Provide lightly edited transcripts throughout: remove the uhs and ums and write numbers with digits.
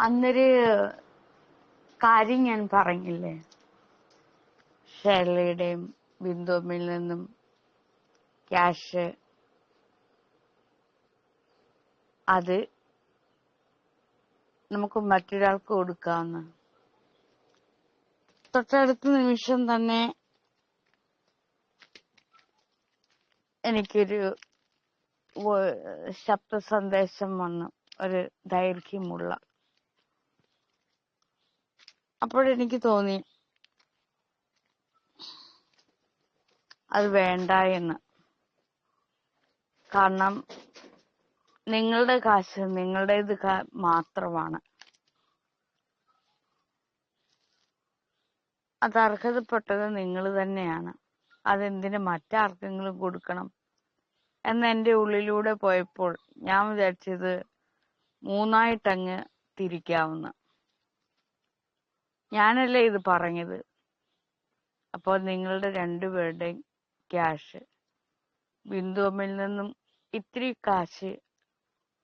അന്നൊരു കാര്യം ഞാൻ പറഞ്ഞില്ലേ, ഷേർലിയുടെയും ബിന്ദുവിൽ നിന്നും ക്യാഷ് അത് നമുക്ക് മറ്റൊരാൾക്ക് കൊടുക്കാമെന്ന്. തൊട്ടടുത്ത നിമിഷം തന്നെ എനിക്കൊരു ശബ്ദ സന്ദേശം വന്നു, ഒരു ദൈർഘ്യമുള്ള. അപ്പോഴെനിക്ക് തോന്നി അത് വേണ്ട എന്ന്. കാരണം നിങ്ങളുടെ കാശ് നിങ്ങളുടേത് മാത്രമാണ്. അത് അർഹതപ്പെട്ടത് നിങ്ങൾ തന്നെയാണ്. അതെന്തിന് മറ്റാർക്കെങ്കിലും കൊടുക്കണം എന്ന് എൻ്റെ ഉള്ളിലൂടെ പോയപ്പോൾ ഞാൻ വിചാരിച്ചത് മൂന്നായിട്ടങ്ങ് തിരിക്കാവുന്ന. ഞാനല്ലേ ഇത് പറഞ്ഞത്. അപ്പോൾ നിങ്ങളുടെ രണ്ടുപേരുടെയും ക്യാഷ്, ബിന്ദുവിൽ നിന്നും ഇത്തിരി കാശ്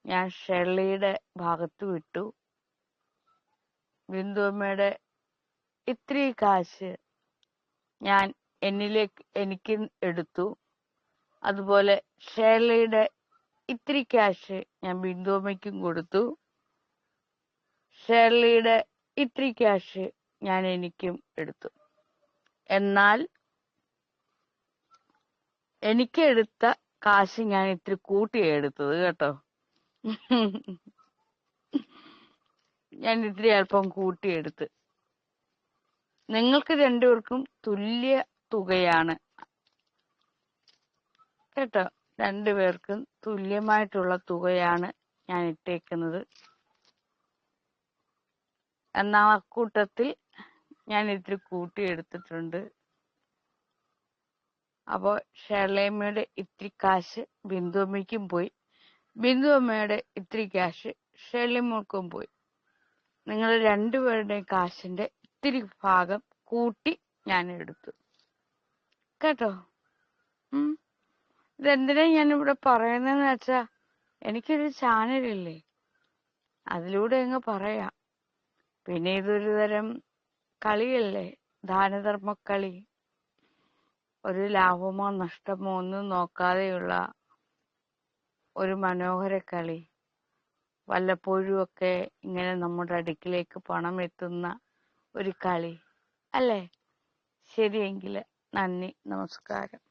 ഞാൻ ഷെർലിയുടെ ഭാഗത്ത് വിട്ടു. ബിന്ദുമ്മയുടെ ഇത്തിരി കാശ് ഞാൻ എനിക്ക് എടുത്തു. അതുപോലെ ഷേർലിയുടെ ഇത്തിരി ക്യാഷ് ഞാൻ ബിന്ദുമ്മയ്ക്കും കൊടുത്തു. ഷേർലിയുടെ ഇത്തിരി ക്യാഷ് ഞാൻ എനിക്കും എടുത്തു. എന്നാൽ എനിക്ക് എടുത്ത കാശ് ഞാൻ ഇത്തിരി കൂട്ടിയാ എടുത്തത് കേട്ടോ. ഞാൻ ഇത്തിരി അല്പം കൂട്ടിയെടുത്ത്. നിങ്ങൾക്ക് രണ്ടുപേർക്കും തുല്യ തുകയാണ് കേട്ടോ. രണ്ടുപേർക്കും തുല്യമായിട്ടുള്ള തുകയാണ് ഞാൻ ഇട്ടേക്കുന്നത്. എന്നാൽ അക്കൂട്ടത്തിൽ ഞാൻ ഇത്തിരി കൂട്ടിയെടുത്തിട്ടുണ്ട്. അപ്പോൾ ഷേർലിയമ്മയുടെ ഇത്തിരി കാശ് ബിന്ദുമ്മയ്ക്കും പോയി, ബിന്ദുമ്മയുടെ ഇത്തിരി ക്യാഷ് ഷേർലിയമ്മക്കും പോയി. നിങ്ങൾ രണ്ടുപേരുടെയും കാശിന്റെ ഇത്തിരി ഭാഗം കൂട്ടി ഞാൻ എടുത്തു കേട്ടോ. ഇതെന്തിനാ ഞാനിവിടെ പറയുന്നതെന്ന് വെച്ചാ, എനിക്കൊരു ചാനലില്ലേ, അതിലൂടെ അങ്ങ് പറയാം. പിന്നെ ഇതൊരു തരം കളിയല്ലേ, ദാനധർമ്മ കളി. ഒരു ലാഭമോ നഷ്ടമോ ഒന്നും നോക്കാതെയുള്ള ഒരു മനോഹര കളി. വല്ലപ്പോഴും ഒക്കെ ഇങ്ങനെ നമ്മുടെ അടുക്കിലേക്ക് പണം എത്തുന്ന ഒരു കളി അല്ലേ? ശരിയെങ്കിൽ നന്ദി, നമസ്കാരം.